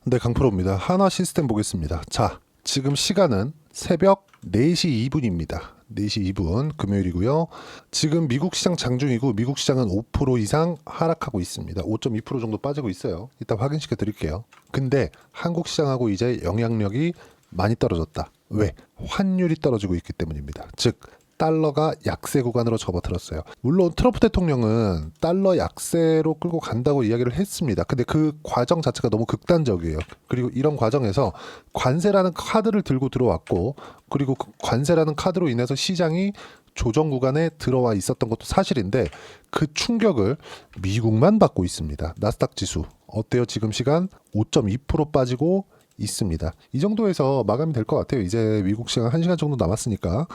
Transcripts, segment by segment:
네, 강프로입니다. 하나 시스템 보겠습니다. 자, 지금 시간은 새벽 4시 2분입니다. 4시 2분 금요일이고요. 지금 미국 시장 장중이고 미국 시장은 5% 이상 하락하고 있습니다. 5.2% 정도 빠지고 있어요. 이따 확인시켜 드릴게요. 근데 한국 시장하고 이제 영향력이 많이 떨어졌다. 왜? 환율이 떨어지고 있기 때문입니다. 즉 달러가 약세 구간으로 접어들었어요. 물론 트럼프 대통령은 달러 약세로 끌고 간다고 이야기를 했습니다. 근데 그 과정 자체가 너무 극단적이에요. 그리고 이런 과정에서 관세라는 카드를 들고 들어왔고, 그리고 그 관세라는 카드로 인해서 시장이 조정 구간에 들어와 있었던 것도 사실인데 그 충격을 미국만 받고 있습니다. 나스닥 지수 어때요? 지금 시간 5.2% 빠지고 있습니다. 이 정도에서 마감이 될 것 같아요. 이제 미국 시간 1시간 정도 남았으니까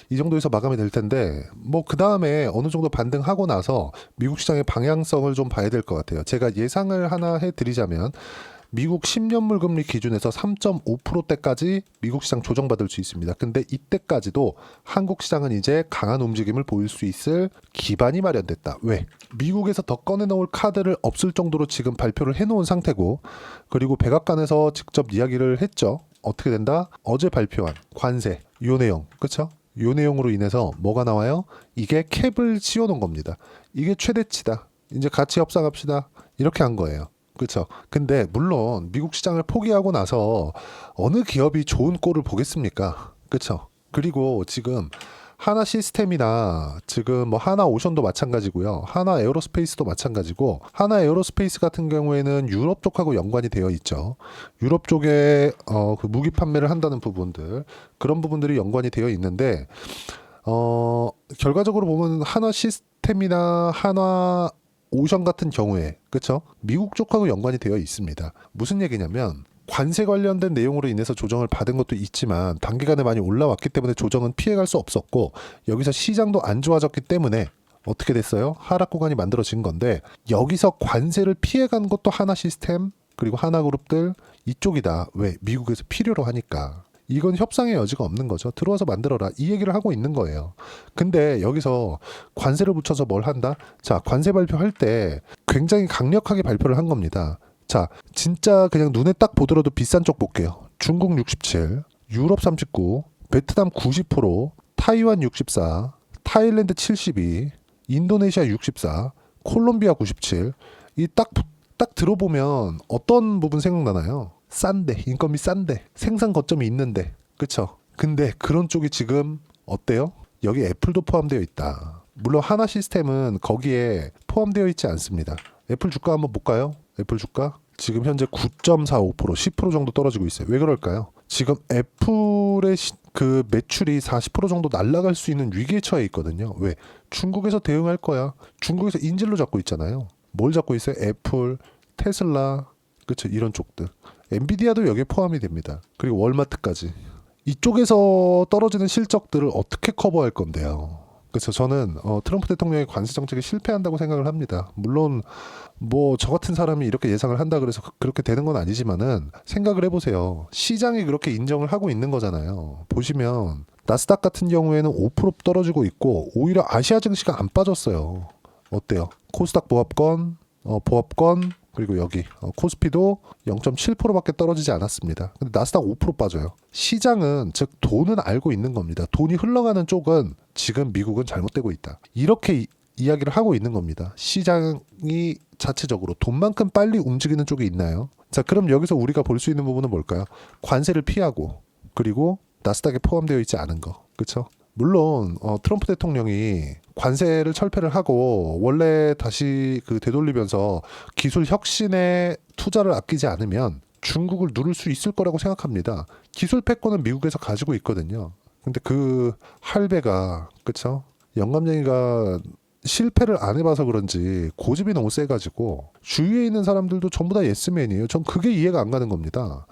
이 정도에서 마감이 될 텐데 뭐 그 다음에 어느 정도 반등하고 나서 미국 시장의 방향성을 좀 봐야 될 것 같아요. 제가 예상을 하나 해드리자면 미국 10년물 금리 기준에서 3.5%대까지 미국 시장 조정받을 수 있습니다. 근데 이때까지도 한국 시장은 이제 강한 움직임을 보일 수 있을 기반이 마련됐다. 왜? 미국에서 더 꺼내놓을 카드를 없을 정도로 지금 발표를 해놓은 상태고, 그리고 백악관에서 직접 이야기를 했죠. 어떻게 된다? 어제 발표한 관세, 요 내용, 그쵸? 요 내용으로 인해서 뭐가 나와요? 이게 캡을 씌워놓은 겁니다. 이게 최대치다. 이제 같이 협상합시다. 이렇게 한 거예요. 그렇죠. 근데 물론 미국 시장을 포기하고 나서 어느 기업이 좋은 꼴을 보겠습니까? 그렇죠. 그리고 지금 하나 시스템이나 지금 뭐 하나 오션도 마찬가지고요. 하나 에어로스페이스도 마찬가지고, 하나 에어로스페이스 같은 경우에는 유럽 쪽하고 연관이 되어 있죠. 유럽 쪽에 그 무기 판매를 한다는 부분들, 그런 부분들이 연관이 되어 있는데 결과적으로 보면 하나 시스템이나 하나 오션 같은 경우에, 그렇죠? 미국 쪽하고 연관이 되어 있습니다. 무슨 얘기냐면 관세 관련된 내용으로 인해서 조정을 받은 것도 있지만 단기간에 많이 올라왔기 때문에 조정은 피해갈 수 없었고, 여기서 시장도 안 좋아졌기 때문에 어떻게 됐어요? 하락 구간이 만들어진 건데, 여기서 관세를 피해간 것도 하나 시스템 그리고 하나 그룹들 이쪽이다. 왜? 미국에서 필요로 하니까. 이건 협상의 여지가 없는 거죠. 들어와서 만들어라. 이 얘기를 하고 있는 거예요. 근데 여기서 관세를 붙여서 뭘 한다? 자, 관세 발표할 때 굉장히 강력하게 발표를 한 겁니다. 자, 진짜 그냥 눈에 딱 보더라도 비싼 쪽 볼게요. 중국 67, 유럽 39, 베트남 90%, 타이완 64, 타일랜드 72, 인도네시아 64, 콜롬비아 97. 이 딱 들어보면 어떤 부분 생각나나요? 싼데, 인건비 싼데, 생산 거점이 있는데, 그쵸? 근데 그런 쪽이 지금 어때요? 여기 애플도 포함되어 있다. 물론 하나 시스템은 거기에 포함되어 있지 않습니다. 애플 주가 한번 볼까요? 애플 주가 지금 현재 9.45%, 10% 정도 떨어지고 있어요. 왜 그럴까요? 지금 애플의 그 매출이 40% 정도 날아갈 수 있는 위기에 처해 있거든요. 왜? 중국에서 대응할 거야. 중국에서 인질로 잡고 있잖아요. 뭘 잡고 있어요? 애플, 테슬라, 그쵸? 이런 쪽들. 엔비디아도 여기에 포함이 됩니다. 그리고 월마트까지. 이쪽에서 떨어지는 실적들을 어떻게 커버할 건데요? 그래서 저는 트럼프 대통령의 관세 정책이 실패한다고 생각을 합니다. 물론 뭐 저 같은 사람이 이렇게 예상을 한다 그래서 그렇게 되는 건 아니지만은 생각을 해보세요. 시장이 그렇게 인정을 하고 있는 거잖아요. 보시면 나스닥 같은 경우에는 5% 떨어지고 있고 오히려 아시아 증시가 안 빠졌어요. 어때요? 코스닥 보합권 그리고 여기 코스피도 0.7%밖에 떨어지지 않았습니다. 근데 나스닥 5% 빠져요. 시장은, 즉 돈은 알고 있는 겁니다. 돈이 흘러가는 쪽은 지금 미국은 잘못되고 있다. 이렇게 이야기를 하고 있는 겁니다. 시장이 자체적으로 돈만큼 빨리 움직이는 쪽이 있나요? 자, 그럼 여기서 우리가 볼 수 있는 부분은 뭘까요? 관세를 피하고, 그리고 나스닥에 포함되어 있지 않은 거. 그렇죠? 물론 트럼프 대통령이 관세를 철폐를 하고 원래 다시 그 되돌리면서 기술 혁신에 투자를 아끼지 않으면 중국을 누를 수 있을 거라고 생각합니다. 기술 패권은 미국에서 가지고 있거든요. 근데 그 할배가, 그쵸? 영감쟁이가 실패를 안 해봐서 그런지 고집이 너무 세가지고 주위에 있는 사람들도 전부 다 예스맨이에요. 전 그게 이해가 안 가는 겁니다.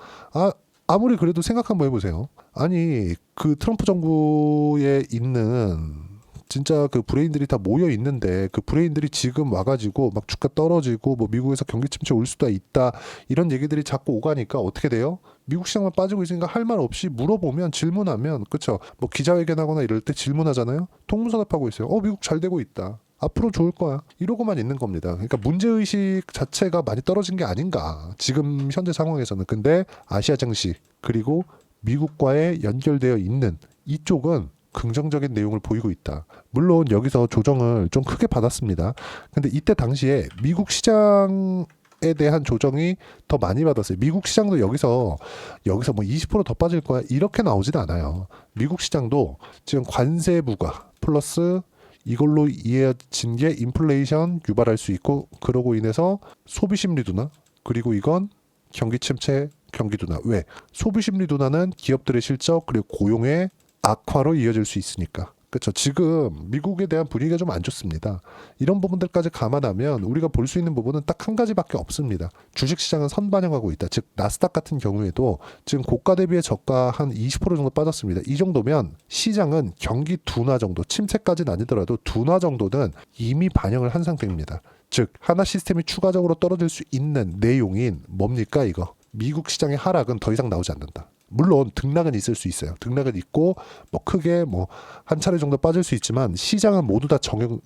아무리 그래도 생각 한번 해보세요. 아니, 그 트럼프 정부에 있는 진짜 그 브레인들이 다 모여 있는데 그 브레인들이 지금 와가지고 막 주가 떨어지고 뭐 미국에서 경기 침체 올 수도 있다 이런 얘기들이 자꾸 오가니까 어떻게 돼요? 미국 시장만 빠지고 있으니까 할 말 없이 물어보면, 질문하면, 그쵸? 뭐 기자회견하거나 이럴 때 질문하잖아요. 동문서답하고 있어요. 미국 잘 되고 있다. 앞으로 좋을 거야. 이러고만 있는 겁니다. 그러니까 문제의식 자체가 많이 떨어진 게 아닌가. 지금 현재 상황에서는. 근데 아시아 증시 그리고 미국과의 연결되어 있는 이쪽은 긍정적인 내용을 보이고 있다. 물론 여기서 조정을 좀 크게 받았습니다. 근데 이때 당시에 미국 시장에 대한 조정이 더 많이 받았어요. 미국 시장도 여기서 뭐 20% 더 빠질 거야 이렇게 나오진 않아요. 미국 시장도 지금 관세 부과 플러스 이걸로 이어진 게 인플레이션 유발할 수 있고 그러고 인해서 소비 심리 둔화 그리고 이건 경기 침체 경기 둔화. 왜? 소비 심리 둔화는 기업들의 실적 그리고 고용의 악화로 이어질 수 있으니까. 그렇죠. 지금 미국에 대한 분위기가 좀 안 좋습니다. 이런 부분들까지 감안하면 우리가 볼 수 있는 부분은 딱 한 가지밖에 없습니다. 주식시장은 선반영하고 있다. 즉 나스닥 같은 경우에도 지금 고가 대비의 저가 한 20% 정도 빠졌습니다. 이 정도면 시장은 경기 둔화 정도, 침체까지는 아니더라도 둔화 정도는 이미 반영을 한 상태입니다. 즉 하나 시스템이 추가적으로 떨어질 수 있는 내용인 뭡니까 이거? 미국 시장의 하락은 더 이상 나오지 않는다. 물론 등락은 있을 수 있어요. 등락은 있고 뭐 크게 뭐 한 차례 정도 빠질 수 있지만 시장은 모두 다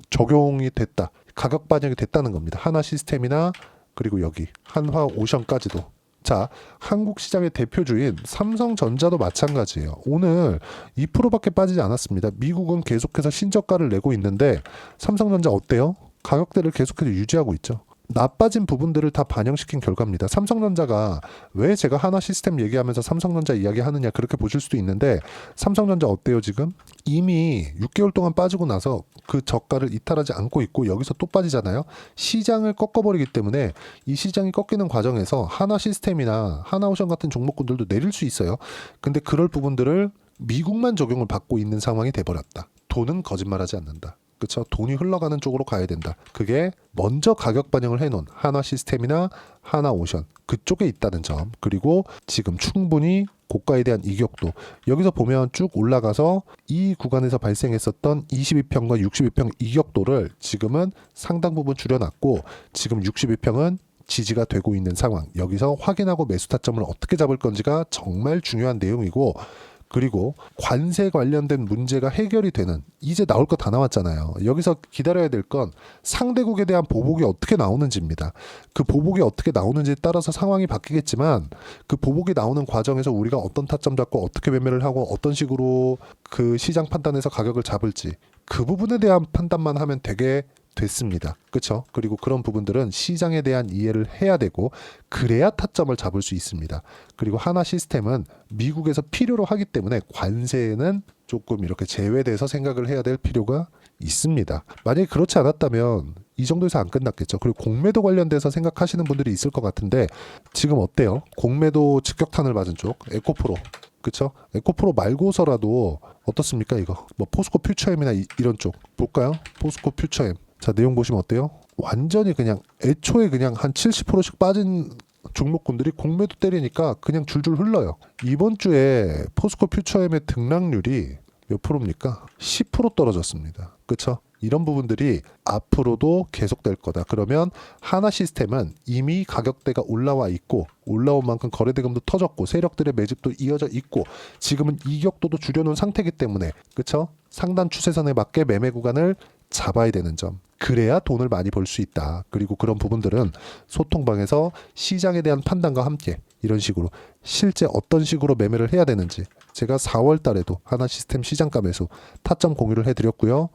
적용이 됐다. 가격 반영이 됐다는 겁니다. 하나 시스템이나 그리고 여기 한화 오션까지도. 자, 한국 시장의 대표주인 삼성전자도 마찬가지예요. 오늘 2%밖에 빠지지 않았습니다. 미국은 계속해서 신저가를 내고 있는데 삼성전자 어때요? 가격대를 계속해서 유지하고 있죠. 나빠진 부분들을 다 반영시킨 결과입니다. 삼성전자가 왜 제가 하나 시스템 얘기하면서 삼성전자 이야기하느냐 그렇게 보실 수도 있는데 삼성전자 어때요 지금? 이미 6개월 동안 빠지고 나서 그 저가를 이탈하지 않고 있고 여기서 또 빠지잖아요. 시장을 꺾어버리기 때문에 이 시장이 꺾이는 과정에서 하나 시스템이나 하나오션 같은 종목군들도 내릴 수 있어요. 근데 그럴 부분들을 미국만 적용을 받고 있는 상황이 돼버렸다. 돈은 거짓말하지 않는다. 그렇죠. 돈이 흘러가는 쪽으로 가야 된다. 그게 먼저 가격 반영을 해놓은 하나 시스템이나 하나 오션 그쪽에 있다는 점. 그리고 지금 충분히 고가에 대한 이격도 여기서 보면 쭉 올라가서 이 구간에서 발생했었던 22평과 62평 이격도를 지금은 상당 부분 줄여놨고 지금 62평은 지지가 되고 있는 상황. 여기서 확인하고 매수 타점을 어떻게 잡을 건지가 정말 중요한 내용이고 그리고 관세 관련된 문제가 해결이 되는 이제 나올 거 다 나왔잖아요. 여기서 기다려야 될 건 상대국에 대한 보복이 어떻게 나오는지입니다. 그 보복이 어떻게 나오는지에 따라서 상황이 바뀌겠지만 그 보복이 나오는 과정에서 우리가 어떤 타점 잡고 어떻게 매매를 하고 어떤 식으로 그 시장 판단에서 가격을 잡을지 그 부분에 대한 판단만 하면 되게 됐습니다. 그렇죠? 그리고 그런 부분들은 시장에 대한 이해를 해야 되고 그래야 타점을 잡을 수 있습니다. 그리고 하나 시스템은 미국에서 필요로 하기 때문에 관세에는 조금 이렇게 제외돼서 생각을 해야 될 필요가 있습니다. 만약에 그렇지 않았다면 이 정도에서 안 끝났겠죠. 그리고 공매도 관련돼서 생각하시는 분들이 있을 것 같은데 지금 어때요? 공매도 직격탄을 맞은 쪽 에코프로 그쵸? 에코프로 말고서라도 어떻습니까 이거? 뭐 포스코 퓨처엠이나 이런 쪽 볼까요? 포스코 퓨처엠 자 내용 보시면 어때요? 완전히 그냥 애초에 그냥 한 70%씩 빠진 종목군들이 공매도 때리니까 그냥 줄줄 흘러요. 이번 주에 포스코 퓨처엠의 등락률이 몇 프로입니까? 10% 떨어졌습니다. 그쵸? 이런 부분들이 앞으로도 계속될 거다. 그러면 하나 시스템은 이미 가격대가 올라와 있고 올라온 만큼 거래대금도 터졌고 세력들의 매집도 이어져 있고 지금은 이격도도 줄여놓은 상태이기 때문에 그쵸? 상단 추세선에 맞게 매매 구간을 잡아야 되는 점. 그래야 돈을 많이 벌 수 있다. 그리고 그런 부분들은 소통방에서 시장에 대한 판단과 함께 이런 식으로 실제 어떤 식으로 매매를 해야 되는지 제가 4월 달에도 하나 시스템 시장가 매수 타점 공유를 해드렸고요.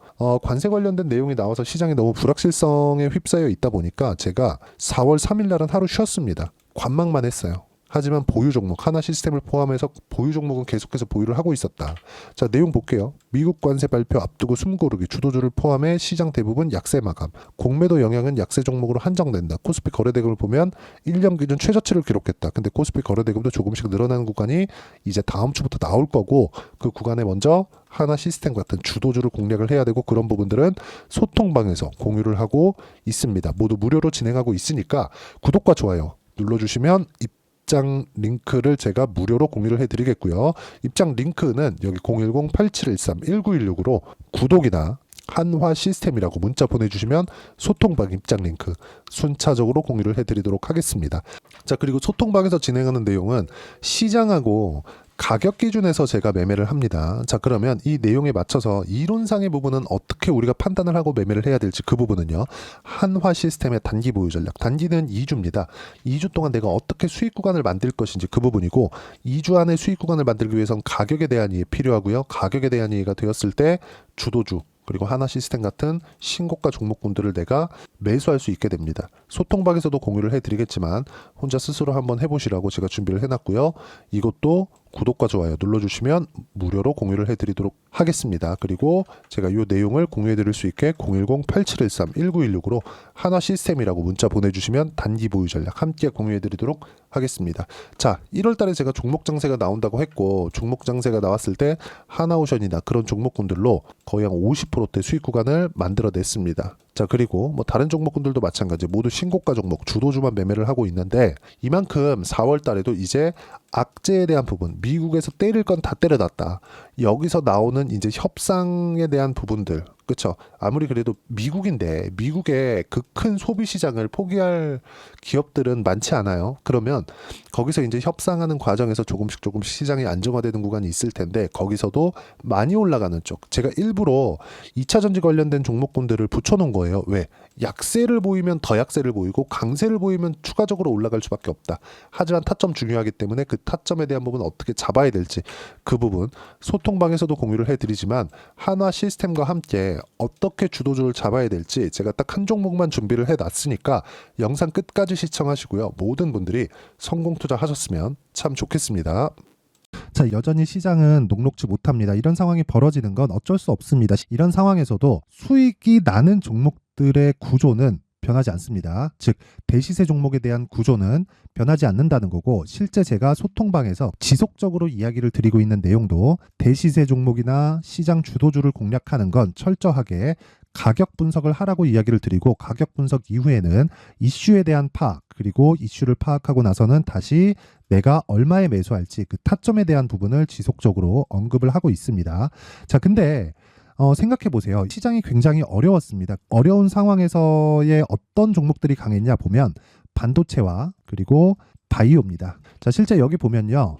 관세 관련된 내용이 나와서 시장이 너무 불확실성에 휩싸여 있다 보니까 제가 4월 3일 날은 하루 쉬었습니다. 관망만 했어요. 하지만 보유 종목 하나 시스템을 포함해서 보유 종목은 계속해서 보유를 하고 있었다. 자 내용 볼게요. 미국 관세 발표 앞두고 숨고르기 주도주를 포함해 시장 대부분 약세 마감. 공매도 영향은 약세 종목으로 한정된다. 코스피 거래대금을 보면 1년 기준 최저치를 기록했다. 근데 코스피 거래대금도 조금씩 늘어나는 구간이 이제 다음 주부터 나올 거고 그 구간에 먼저 하나 시스템 같은 주도주를 공략을 해야 되고 그런 부분들은 소통방에서 공유를 하고 있습니다. 모두 무료로 진행하고 있으니까 구독과 좋아요 눌러주시면 입장 링크를 제가 무료로 공유를 해드리겠고요. 입장 링크는 여기 010-8713-1916으로 구독이나 한화 시스템이라고 문자 보내주시면 소통방 입장 링크 순차적으로 공유를 해드리도록 하겠습니다. 자 그리고 소통방에서 진행하는 내용은 시장하고 가격 기준에서 제가 매매를 합니다. 자, 그러면 이 내용에 맞춰서 이론상의 부분은 어떻게 우리가 판단을 하고 매매를 해야 될지 그 부분은요. 한화 시스템의 단기 보유 전략. 단기는 2주입니다. 2주 동안 내가 어떻게 수익 구간을 만들 것인지 그 부분이고 2주 안에 수익 구간을 만들기 위해선 가격에 대한 이해 필요하고요. 가격에 대한 이해가 되었을 때 주도주 그리고 하나 시스템 같은 신고가 종목군들을 내가 매수할 수 있게 됩니다. 소통방에서도 공유를 해드리겠지만 혼자 스스로 한번 해보시라고 제가 준비를 해놨고요. 이것도 구독과 좋아요 눌러주시면 무료로 공유를 해드리도록 하겠습니다. 그리고 제가 이 내용을 공유해드릴 수 있게 010-8713-1916으로 한화 시스템이라고 문자 보내주시면 단기 보유 전략 함께 공유해드리도록 하겠습니다. 자, 1월달에 제가 종목 장세가 나온다고 했고 종목 장세가 나왔을 때 하나오션이나 그런 종목군들로 거의 한 50%대 수익 구간을 만들어냈습니다. 자, 그리고 뭐 다른 종목군들도 마찬가지 모두 신고가 종목 주도주만 매매를 하고 있는데 이만큼 4월 달에도 이제 악재에 대한 부분 미국에서 때릴 건 다 때려놨다. 여기서 나오는 이제 협상에 대한 부분들 그렇죠. 아무리 그래도 미국인데 미국의 그 큰 소비 시장을 포기할 기업들은 많지 않아요. 그러면 거기서 이제 협상하는 과정에서 조금씩 시장이 안정화되는 구간이 있을 텐데 거기서도 많이 올라가는 쪽 제가 일부러 2차 전지 관련된 종목군들을 붙여놓은 거예요. 왜? 약세를 보이면 더 약세를 보이고 강세를 보이면 추가적으로 올라갈 수밖에 없다. 하지만 타점 중요하기 때문에 그 타점에 대한 부분 어떻게 잡아야 될지 그 부분 소통방에서도 공유를 해드리지만 한화 시스템과 함께 어떻게 주도주를 잡아야 될지 제가 딱 한 종목만 준비를 해놨으니까 영상 끝까지 시청하시고요. 모든 분들이 성공 투자하셨으면 참 좋겠습니다. 자, 여전히 시장은 녹록지 못합니다. 이런 상황이 벌어지는 건 어쩔 수 없습니다. 이런 상황에서도 수익이 나는 종목들의 구조는 변하지 않습니다. 즉 대시세 종목에 대한 구조는 변하지 않는다는 거고 실제 제가 소통방에서 지속적으로 이야기를 드리고 있는 내용도 대시세 종목이나 시장 주도주를 공략하는 건 철저하게 가격 분석을 하라고 이야기를 드리고 가격 분석 이후에는 이슈에 대한 파악 그리고 이슈를 파악하고 나서는 다시 내가 얼마에 매수할지 그 타점에 대한 부분을 지속적으로 언급을 하고 있습니다. 자, 근데 생각해 보세요. 시장이 굉장히 어려웠습니다. 어려운 상황에서의 어떤 종목들이 강했냐 보면 반도체와 그리고 바이오입니다. 자, 실제 여기 보면요.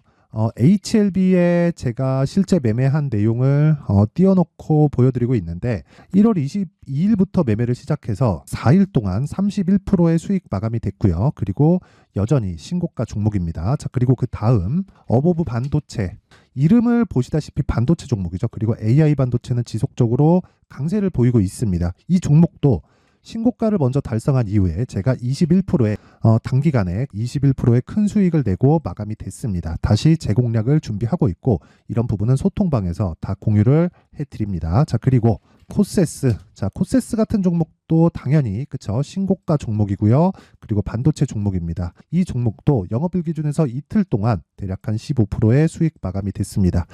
HLB에 제가 실제 매매한 내용을 띄워놓고 보여드리고 있는데 1월 22일부터 매매를 시작해서 4일 동안 31%의 수익 마감이 됐고요. 그리고 여전히 신고가 종목입니다. 자, 그리고 그 다음 어보브 반도체 이름을 보시다시피 반도체 종목이죠. 그리고 AI 반도체는 지속적으로 강세를 보이고 있습니다. 이 종목도 신고가를 먼저 달성한 이후에 제가 21%의 단기간에 21%의 큰 수익을 내고 마감이 됐습니다. 다시 재공략을 준비하고 있고 이런 부분은 소통방에서 다 공유를 해드립니다. 자, 그리고 코세스. 자, 코세스 같은 종목도 당연히 그쵸 신고가 종목이고요. 그리고 반도체 종목입니다. 이 종목도 영업일 기준에서 이틀 동안 대략 한 15%의 수익 마감이 됐습니다.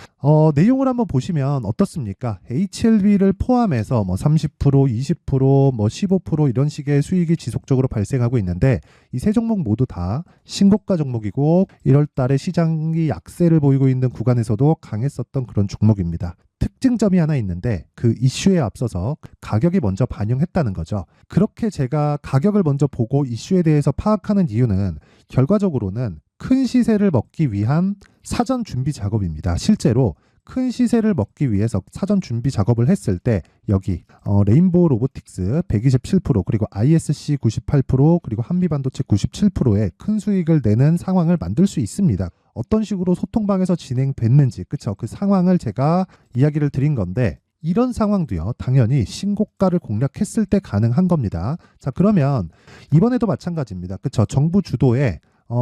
내용을 한번 보시면 어떻습니까? HLB를 포함해서 뭐 30%, 20%, 뭐 15% 이런 식의 수익이 지속적으로 발생하고 있는데 이 세 종목 모두 다 신고가 종목이고 1월 달에 시장이 약세를 보이고 있는 구간에서도 강했었던 그런 종목입니다. 특징점이 하나 있는데 그 이슈에 앞서서 가격이 먼저 반영했다는 거죠. 그렇게 제가 가격을 먼저 보고 이슈에 대해서 파악하는 이유는 결과적으로는 큰 시세를 먹기 위한 사전 준비 작업입니다. 실제로 큰 시세를 먹기 위해서 사전 준비 작업을 했을 때 여기 레인보우 로보틱스 127% 그리고 ISC 98% 그리고 한미반도체 97%의 큰 수익을 내는 상황을 만들 수 있습니다. 어떤 식으로 소통방에서 진행됐는지 그쵸 그 상황을 제가 이야기를 드린 건데 이런 상황도요 당연히 신고가를 공략했을 때 가능한 겁니다. 자, 그러면 이번에도 마찬가지입니다. 그쵸 정부 주도의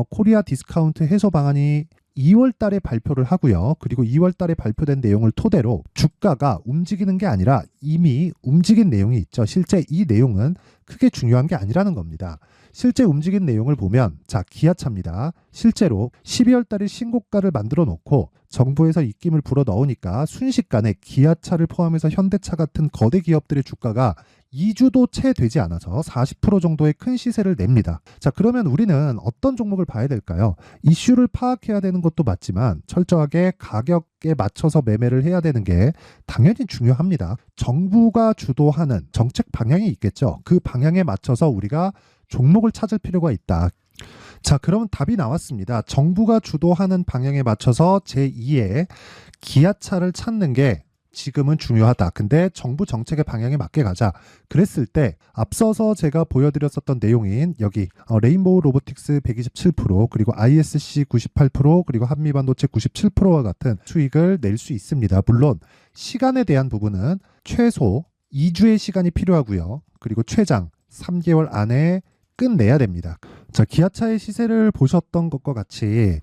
코리아 디스카운트 해소 방안이 2월 달에 발표를 하고요. 그리고 2월 달에 발표된 내용을 토대로 주가가 움직이는 게 아니라 이미 움직인 내용이 있죠. 실제 이 내용은 크게 중요한 게 아니라는 겁니다. 실제 움직인 내용을 보면 자, 기아차입니다. 실제로 12월 달에 신고가를 만들어 놓고 정부에서 입김을 불어 넣으니까 순식간에 기아차를 포함해서 현대차 같은 거대 기업들의 주가가 2주도 채 되지 않아서 40% 정도의 큰 시세를 냅니다. 자, 그러면 우리는 어떤 종목을 봐야 될까요? 이슈를 파악해야 되는 것도 맞지만 철저하게 가격에 맞춰서 매매를 해야 되는 게 당연히 중요합니다. 정부가 주도하는 정책 방향이 있겠죠. 그 방향에 맞춰서 우리가 종목을 찾을 필요가 있다. 자, 그러면 답이 나왔습니다. 정부가 주도하는 방향에 맞춰서 제2의 기아차를 찾는 게 지금은 중요하다. 근데 정부 정책의 방향에 맞게 가자. 그랬을 때 앞서서 제가 보여드렸었던 내용인 여기 레인보우 로보틱스 127% 그리고 ISC 98% 그리고 한미반도체 97%와 같은 수익을 낼 수 있습니다. 물론 시간에 대한 부분은 최소 2주의 시간이 필요하고요. 그리고 최장 3개월 안에 끝내야 됩니다. 자, 기아차의 시세를 보셨던 것과 같이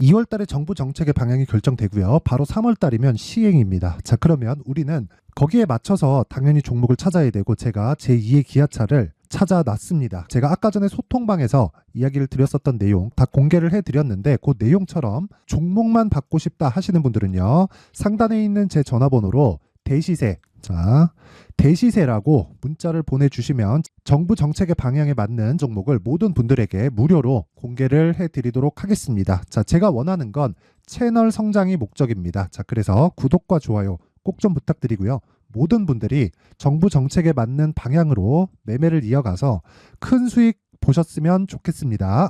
2월 달에 정부 정책의 방향이 결정되고요. 바로 3월 달이면 시행입니다. 자, 그러면 우리는 거기에 맞춰서 당연히 종목을 찾아야 되고 제가 제2의 기아차를 찾아놨습니다. 제가 아까 전에 소통방에서 이야기를 드렸었던 내용 다 공개를 해드렸는데 그 내용처럼 종목만 받고 싶다 하시는 분들은요. 상단에 있는 제 전화번호로 대시세, 자, 대시세라고 문자를 보내주시면 정부 정책의 방향에 맞는 종목을 모든 분들에게 무료로 공개를 해드리도록 하겠습니다. 자, 제가 원하는 건 채널 성장이 목적입니다. 자, 그래서 구독과 좋아요 꼭 좀 부탁드리고요. 모든 분들이 정부 정책에 맞는 방향으로 매매를 이어가서 큰 수익 보셨으면 좋겠습니다.